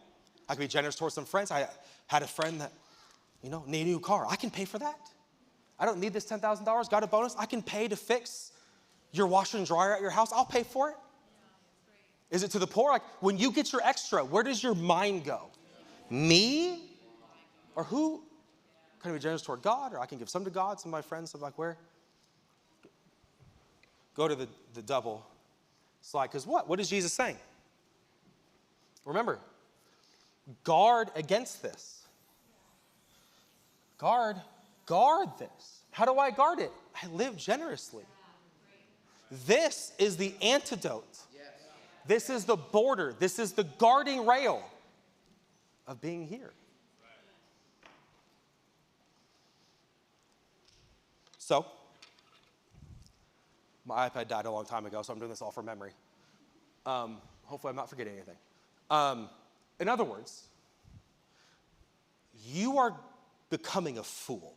Speaker 1: I can be generous toward some friends. I had a friend that, need a new car. I can pay for that. I don't need this $10,000. Got a bonus. I can pay to fix your washer and dryer at your house. I'll pay for it. Is it to the poor? Like when you get your extra, where does your mind go? Me? Or who? Can I be generous toward God? Or I can give some to God, some of my friends, some like where? Go to the double slide. Because what? What is Jesus saying? Remember, guard against this. Guard this. How do I guard it? I live generously. This is the antidote. This is the border. This is the guarding rail of being here. So, my iPad died a long time ago, so I'm doing this all from memory. Hopefully I'm not forgetting anything. In other words, you are becoming a fool.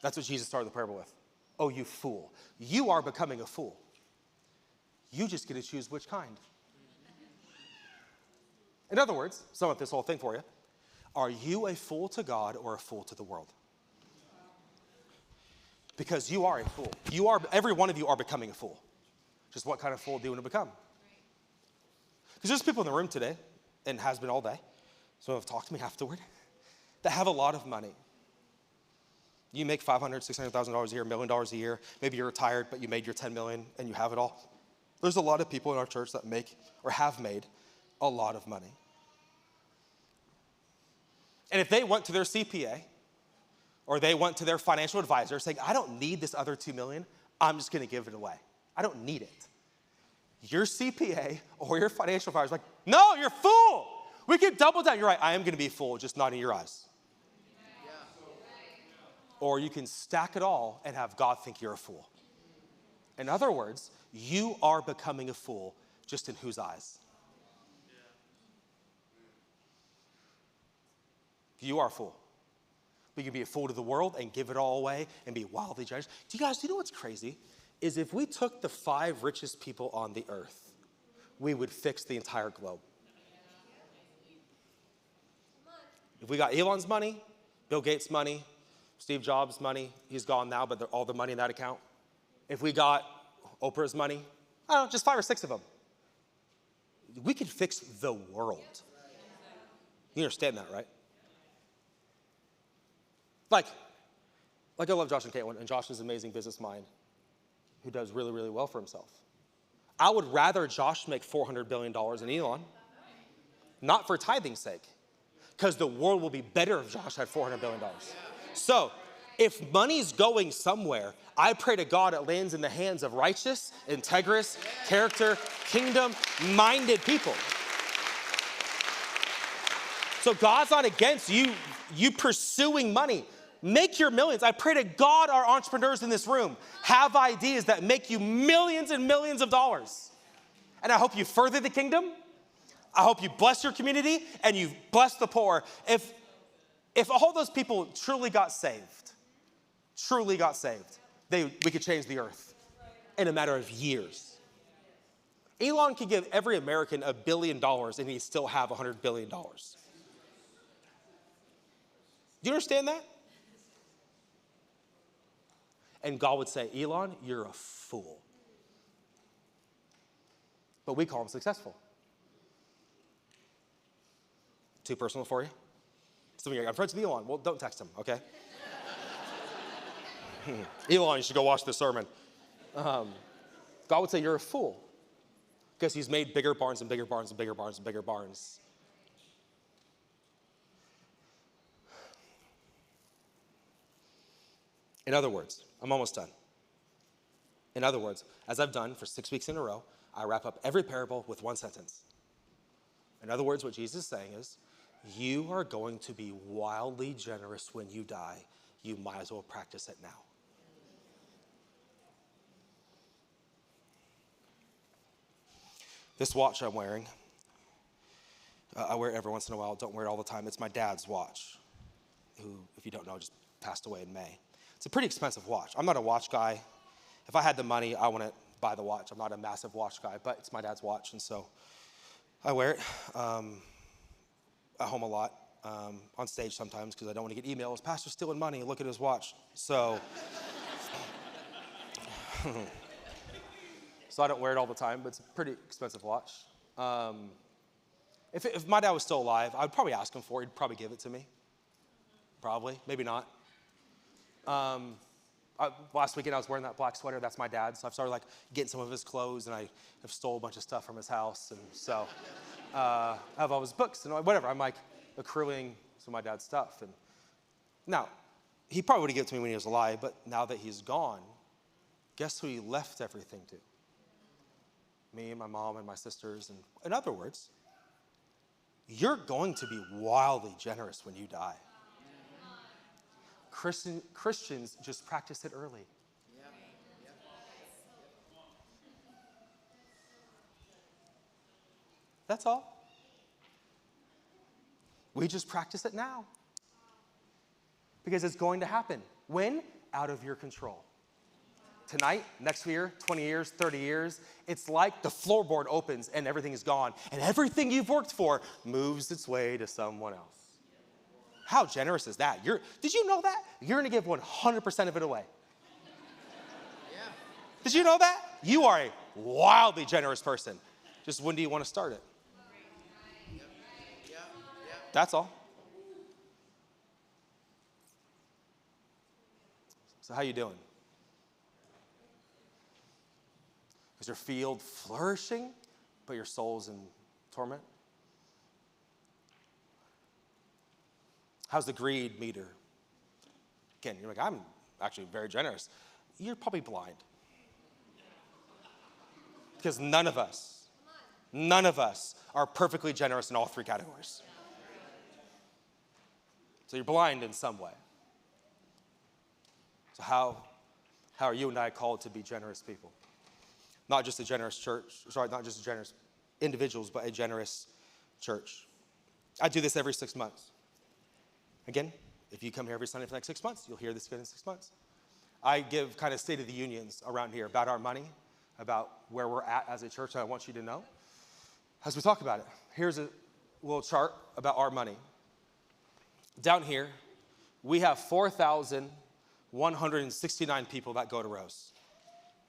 Speaker 1: That's what Jesus started the parable with. Oh, you fool. You are becoming a fool. You just get to choose which kind. In other words, sum up this whole thing for you. Are you a fool to God or a fool to the world? Because you are a fool. Every one of you are becoming a fool. Just what kind of fool do you want to become? Because there's people in the room today, and has been all day, some have talked to me afterward, that have a lot of money. You make $500,000, $600,000 a year, $1 million a year. Maybe you're retired, but you made your $10 million and you have it all. There's a lot of people in our church that make or have made a lot of money. And if they went to their CPA or they went to their financial advisor saying, I don't need this other $2 million, I'm just going to give it away. I don't need it. Your CPA or your financial advisor is like, no, you're a fool. We can double down. You're right, I am going to be a fool, just not in your eyes. Yeah. Or you can stack it all and have God think you're a fool. In other words, you are becoming a fool, just in whose eyes? You are a fool. But you can be a fool to the world and give it all away and be wildly generous. Do you know what's crazy? Is if we took the 5 richest people on the earth, we would fix the entire globe. If we got Elon's money, Bill Gates' money, Steve Jobs' money, he's gone now, but all the money in that account. If we got Oprah's money, I don't know, just 5 or 6 of them, we could fix the world. You understand that, right? Like I love Josh and Caitlin, and Josh is an amazing business mind who does really, really well for himself. I would rather Josh make $400 billion than Elon, not for tithing's sake, because the world will be better if Josh had $400 billion. So if money's going somewhere, I pray to God it lands in the hands of righteous, integrous, character, kingdom-minded people. So God's not against you pursuing money. Make your millions. I pray to God our entrepreneurs in this room have ideas that make you millions and millions of dollars. And I hope you further the kingdom. I hope you bless your community and you bless the poor. If all those people truly got saved, we could change the earth in a matter of years. Elon could give every American $1 billion and he'd still have $100 billion. Do you understand that? And God would say, Elon, you're a fool. But we call him successful. Too personal for you? Some of you are, I'm friends with Elon. Well, don't text him, okay? Elon, you should go watch this sermon. God would say, you're a fool. Because he's made bigger barns and bigger barns and bigger barns and bigger barns. In other words, I'm almost done. In other words, as I've done for 6 weeks in a row, I wrap up every parable with one sentence. In other words, what Jesus is saying is, you are going to be wildly generous when you die. You might as well practice it now. This watch I'm wearing, I wear it every once in a while. Don't wear it all the time. It's my dad's watch, who, if you don't know, just passed away in May. It's a pretty expensive watch. I'm not a watch guy. If I had the money, I wouldn't buy the watch. I'm not a massive watch guy, but it's my dad's watch, and so I wear it at home a lot, on stage sometimes, because I don't want to get emails. Pastor's stealing money. Look at his watch. So, so I don't wear it all the time, but it's a pretty expensive watch. If my dad was still alive, I'd probably ask him for it. He'd probably give it to me. Probably, maybe not. Last weekend I was wearing that black sweater. That's my dad's. So I've started getting some of his clothes, and I have stole a bunch of stuff from his house, and so I have all his books and whatever. I'm accruing some of my dad's stuff. And now, he probably would have given it to me when he was alive, but now that he's gone, guess who he left everything to? Me and my mom and my sisters. And in other words, you're going to be wildly generous when you die. Christians just practice it early. That's all. We just practice it now. Because it's going to happen. When? Out of your control. Tonight, next year, 20 years, 30 years, it's like the floorboard opens and everything is gone. And everything you've worked for moves its way to someone else. How generous is that? Did you know that? You're going to give 100% of it away. Yeah. Did you know that? You are a wildly generous person. Just when do you want to start it? That's all. So how you doing? Is your field flourishing, but your soul's in torment? How's the greed meter? Again, you're like, I'm actually very generous. You're probably blind. Because none of us are perfectly generous in all three categories. So you're blind in some way. So how are you and I called to be generous people? Not just a generous church, not just generous individuals, but a generous church. I do this every 6 months. Again, if you come here every Sunday for the next 6 months, you'll hear this again in 6 months. I give kind of state of the unions around here about our money, about where we're at as a church, and I want you to know as we talk about it. Here's a little chart about our money. Down here, we have 4,169 people that go to Rose.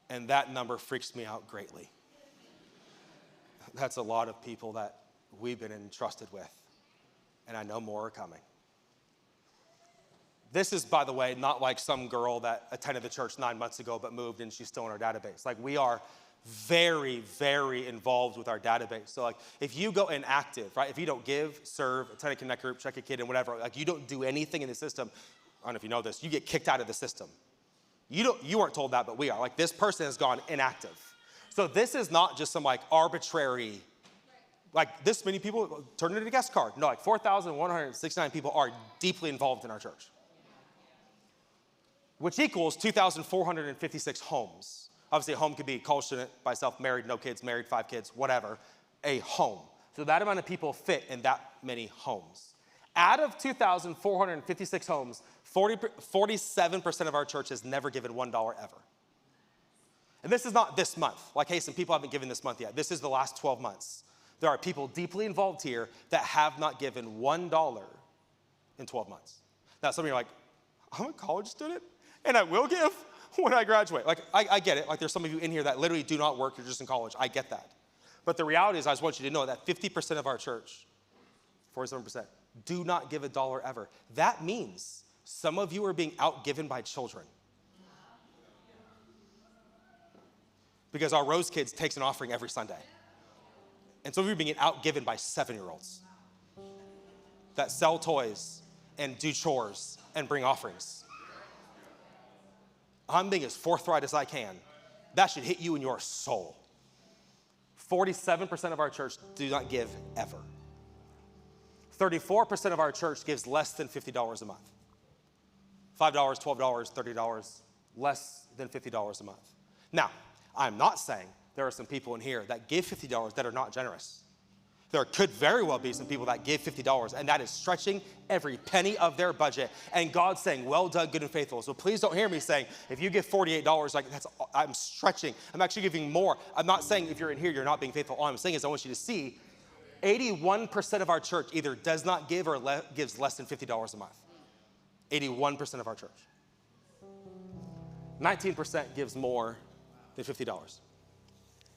Speaker 1: And that number freaks me out greatly. That's a lot of people that we've been entrusted with. And I know more are coming. This is, by the way, not like some girl that attended the church 9 months ago but moved and she's still in our database. We are very, very involved with our database. So if you go inactive, right? If you don't give, serve, attend a connect group, check a kid and whatever, you don't do anything in the system, I don't know if you know this, you get kicked out of the system. You weren't told that, but we are. This person has gone inactive. So this is not just some arbitrary, this many people turn it into a guest card. No, 4,169 people are deeply involved in our church. Which equals 2,456 homes. Obviously, a home could be college student, by self, married, no kids, married, 5 kids, whatever. A home. So that amount of people fit in that many homes. Out of 2,456 homes, 47% of our church has never given $1 ever. And this is not this month. Hey, some people haven't given this month yet. This is the last 12 months. There are people deeply involved here that have not given $1 in 12 months. Now, some of you are like, I'm a college student and I will give when I graduate. Like, I get it. Like, there's some of you in here that literally do not work. You're just in college. I get that. But the reality is, I just want you to know that 50% of our church, 47%, do not give $1 ever. That means some of you are being outgiven by children. Because our Rose Kids takes an offering every Sunday. And some of you are being outgiven by 7-year-olds that sell toys and do chores and bring offerings. I'm being as forthright as I can. That should hit you in your soul. 47% of our church do not give ever. 34% of our church gives less than $50 a month. $5, $12, $30, less than $50 a month. Now, I'm not saying there are some people in here that give $50 that are not generous. There could very well be some people that give $50, and that is stretching every penny of their budget. And God's saying, well done, good and faithful. So please don't hear me saying, if you give $48, like I'm stretching. I'm actually giving more. I'm not saying if you're in here, you're not being faithful. All I'm saying is I want you to see 81% of our church either does not give or gives less than $50 a month. 81% of our church. 19% gives more than $50.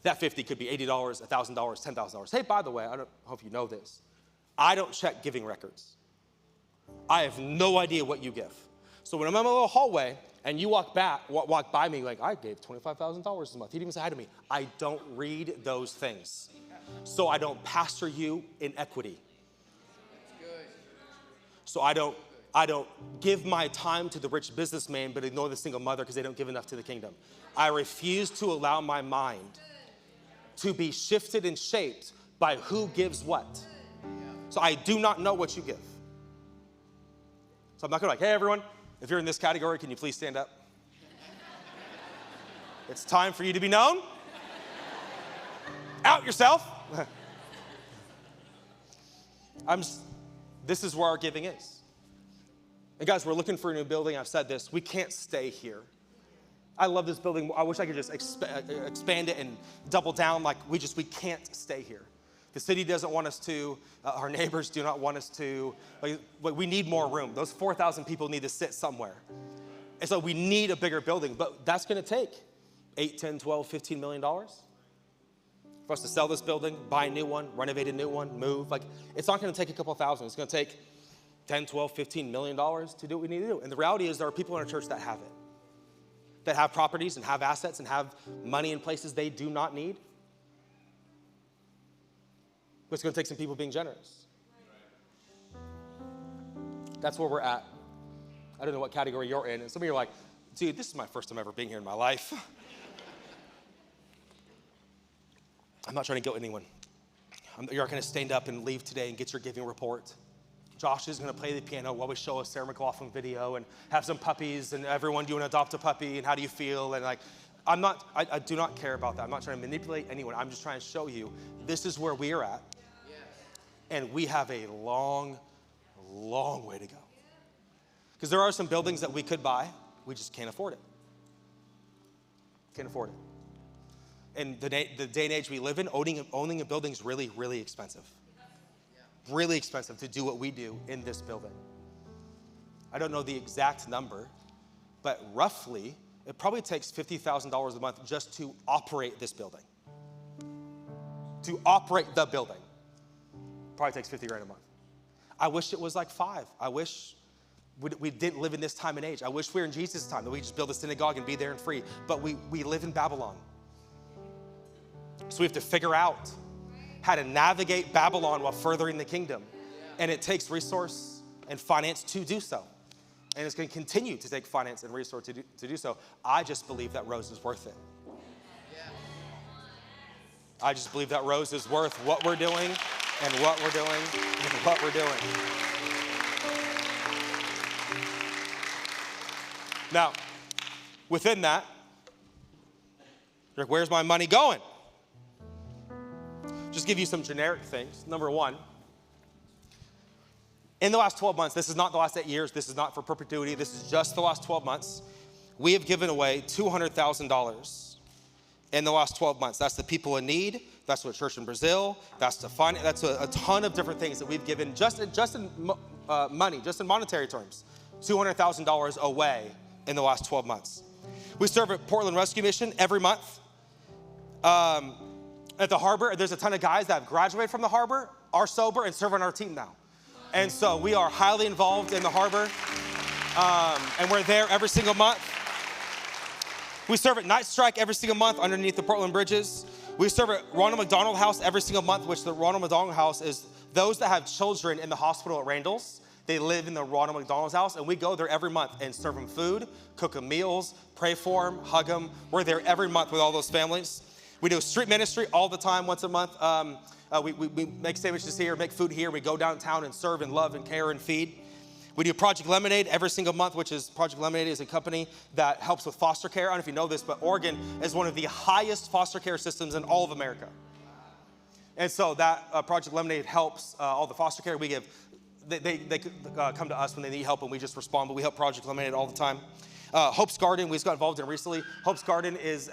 Speaker 1: That 50 could be $80, $1,000, $10,000. Hey, by the way, I hope you know this. I don't check giving records. I have no idea what you give. So when I'm in my little hallway and you walk by me like, I gave $25,000 this month. He didn't even say hi to me. I don't read those things. So I don't pastor you in equity. So I don't give my time to the rich businessman but ignore the single mother because they don't give enough to the kingdom. I refuse to allow my mind to be shifted and shaped by who gives what. So I do not know what you give. So I'm not gonna hey everyone, if you're in this category, can you please stand up? It's time for you to be known. Out yourself. This is where our giving is. And guys, we're looking for a new building. I've said this, we can't stay here. I love this building. I wish I could just expand it and double down. Like we can't stay here. The city doesn't want us to. Our neighbors do not want us to. Like, we need more room. Those 4,000 people need to sit somewhere. And so we need a bigger building. But that's going to take $8, $10, $12, $15 million for us to sell this building, buy a new one, renovate a new one, move. Like it's not going to take a couple thousand. It's going to take $10, $12, $15 million to do what we need to do. And the reality is there are people in our church that have it. That have properties and have assets and have money in places they do not need. But it's going to take some people being generous. That's where we're at. I don't know what category you're in. And some of you are like, dude, this is my first time ever being here in my life. I'm not trying to guilt anyone. You're not going to stand up and leave today and get your giving report. Josh is going to play the piano while we show a Sarah McLaughlin video and have some puppies and everyone, do you want to adopt a puppy and how do you feel? And like, I do not care about that. I'm not trying to manipulate anyone. I'm just trying to show you this is where we are at. Yes. And we have a long, long way to go. Because there are some buildings that we could buy. We just can't afford it. Can't afford it. And the day and age we live in, owning a building is really, really expensive. Really expensive to do what we do in this building. I don't know the exact number, but roughly, it probably takes $50,000 a month just to operate this building. To operate the building. Probably takes 50 grand a month. I wish it was like 5. I wish we didn't live in this time and age. I wish we were in Jesus' time, that we just build a synagogue and be there and free. But we live in Babylon. So we have to figure out how to navigate Babylon while furthering the kingdom. And it takes resource and finance to do so. And it's going to continue to take finance and resource to do so. I just believe that Rose is worth it. I just believe that Rose is worth what we're doing and what we're doing and what we're doing. Now, within that, Rick, where's my money going? Just give you some generic things. Number one, in the last 12 months, this is not the last 8 years, this is not for perpetuity, this is just the last 12 months, we have given away $200,000 in the last 12 months. That's the people in need, that's what church in Brazil, that's a ton of different things that we've given just in money, just in monetary terms, $200,000 away in the last 12 months. We serve at Portland Rescue Mission every month. At the harbor, there's a ton of guys that have graduated from the harbor, are sober, and serve on our team now. And so we are highly involved in the harbor, and we're there every single month. We serve at Night Strike every single month underneath the Portland bridges. We serve at Ronald McDonald House every single month, which the Ronald McDonald House is those that have children in the hospital at Randall's. They live in the Ronald McDonald's house, and we go there every month and serve them food, cook them meals, pray for them, hug them. We're there every month with all those families. We do street ministry all the time, once a month. We make sandwiches here, make food here. We go downtown and serve and love and care and feed. We do Project Lemonade every single month, which is Project Lemonade is a company that helps with foster care. I don't know if you know this, but Oregon is one of the highest foster care systems in all of America. And so that Project Lemonade helps all the foster care. We give, they come to us when they need help, and we just respond, but we help Project Lemonade all the time. Hope's Garden, we just got involved in recently. Hope's Garden is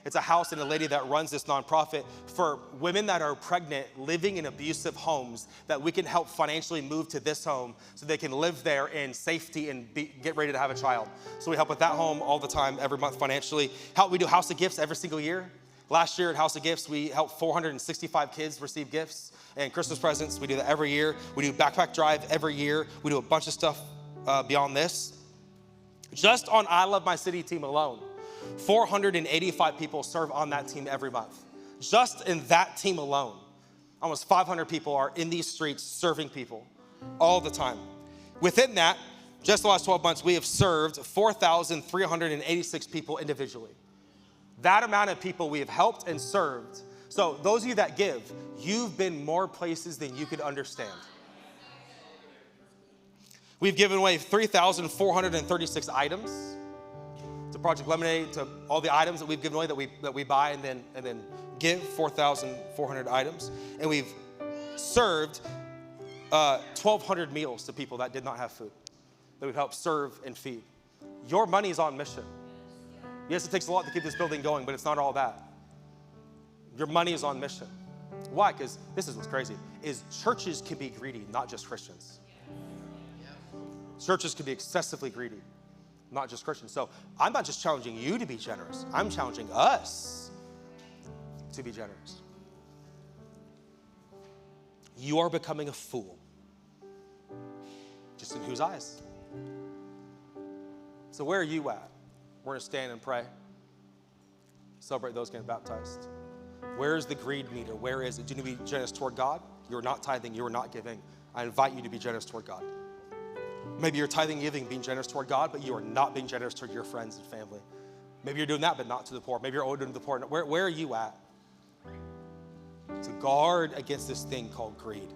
Speaker 1: it's a house and a lady that runs this nonprofit for women that are pregnant, living in abusive homes, that we can help financially move to this home so they can live there in safety and get ready to have a child. So we help with that home all the time, every month financially. We do House of Gifts every single year. Last year at House of Gifts, we helped 465 kids receive gifts and Christmas presents. We do that every year. We do Backpack Drive every year. We do a bunch of stuff beyond this. Just on I Love My City team alone, 485 people serve on that team every month. Just in that team alone, almost 500 people are in these streets serving people all the time. Within that, just the last 12 months, we have served 4,386 people individually. That amount of people we have helped and served. So those of you that give, you've been more places than you could understand. We've given away 3,436 items to Project Lemonade, to all the items that we've given away that we buy and then give, 4,400 items. And we've served 1,200 meals to people that did not have food, that we've helped serve and feed. Your money is on mission. Yes, it takes a lot to keep this building going, but it's not all that. Your money is on mission. Why? Because this is what's crazy, is churches can be greedy, not just Christians. Churches can be excessively greedy, not just Christians. So I'm not just challenging you to be generous. I'm challenging us to be generous. You are becoming a fool. Just in whose eyes? So where are you at? We're going to stand and pray. Celebrate those getting baptized. Where is the greed meter? Where is it? Do you need to be generous toward God? You're not tithing. You are not giving. I invite you to be generous toward God. Maybe you're tithing, giving, being generous toward God, but you are not being generous toward your friends and family. Maybe you're doing that, but not to the poor. Maybe you're owed to the poor. Where are you at? To guard against this thing called greed.